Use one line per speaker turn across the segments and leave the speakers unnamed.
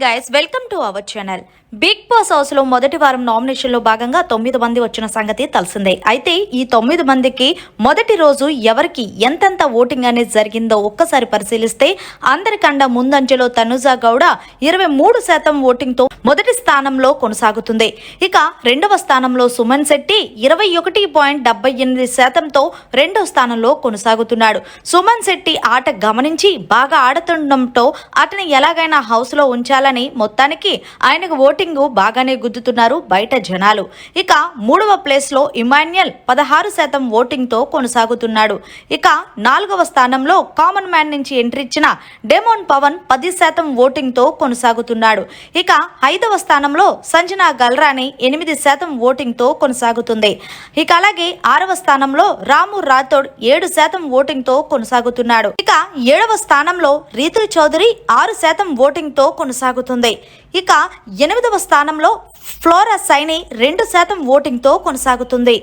Guys, welcome to our channel. Bigg Boss house లో మొదటి వారం నామినేషన్ లో భాగంగా 9 మంది వచ్చిన సంగతి తెలిసిందే. అయితే ఈ 9 మందికి మొదటి రోజు ఎవరికి ఎంతెంత ఓటింగ్ అనేది జరిగిందో ఒక్కసారి పరిశీలిస్తే అందరికన్నా ముందంజలో తనుజా గౌడ 23% ఓటింగ్ తో మొదటి స్థానంలో కొనసాగుతుంది. ఇక రెండవ స్థానంలో సుమన్ శెట్టి 21.78%తో రెండవ స్థానంలో కొనసాగుతున్నాడు. సుమన్ శెట్టి ఆట గమనించి బాగా ఆడుతుండటంతో అతని ఎలాగైనా హౌస్ లో ఉంచాలని మొత్తానికి ఆయనకు ఓటింగ్ బాగానే గుద్దుతున్నారు బయట జనాలు. ఇక మూడవ ప్లేస్ లో ఇమాన్యుయల్ 16% ఓటింగ్ తో కొనసాగుతున్నాడు. ఇక నాలుగవ స్థానంలో కామన్ మ్యాన్ నుంచి ఎంట్రీ ఇచ్చిన డెమోన్ పవన్ 10% ఓటింగ్ తో కొనసాగుతున్నాడు. ఇక ఐదవ స్థానంలో సంజనా గల్రాని 8% ఓటింగ్ తో కొనసాగుతుంది. ఇక అలాగే ఆరవ స్థానంలో రాము రాథోడ్ 7% ఓటింగ్ తో కొనసాగుతున్నాడు. ఇక ఏడవ స్థానంలో రీతు చౌదరి 6% ఓటింగ్ తో కొనసాగుతుంది. ఇక ఎనిమిదవ స్థానంలో ఫ్లోరా సైని 2% ఓటింగ్ తో కొనసాగుతుంది.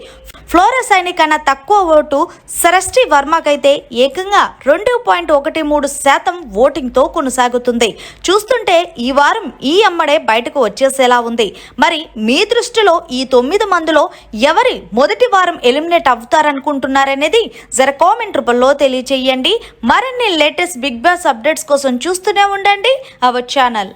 ఫ్లోరా సైని కన్నా తక్కువ ఓటు సరస్టి వర్మకైతే ఏకంగా 2.13% ఓటింగ్ తో కొనసాగుతుంది. చూస్తుంటే ఈ వారం ఈ అమ్మడే బయటకు వచ్చేసేలా ఉంది. మరి మీ దృష్టిలో ఈ 9 మందిలో ఎవరి మొదటి వారం ఎలిమినేట్ అవుతారనుకుంటున్నారనేది జర కామెంట్ రూపంలో తెలియచేయండి. మరిన్ని లేటెస్ట్ బిగ్ బాస్ అప్డేట్స్ కోసం చూస్తూనే ఉండండి అవర్ ఛానల్.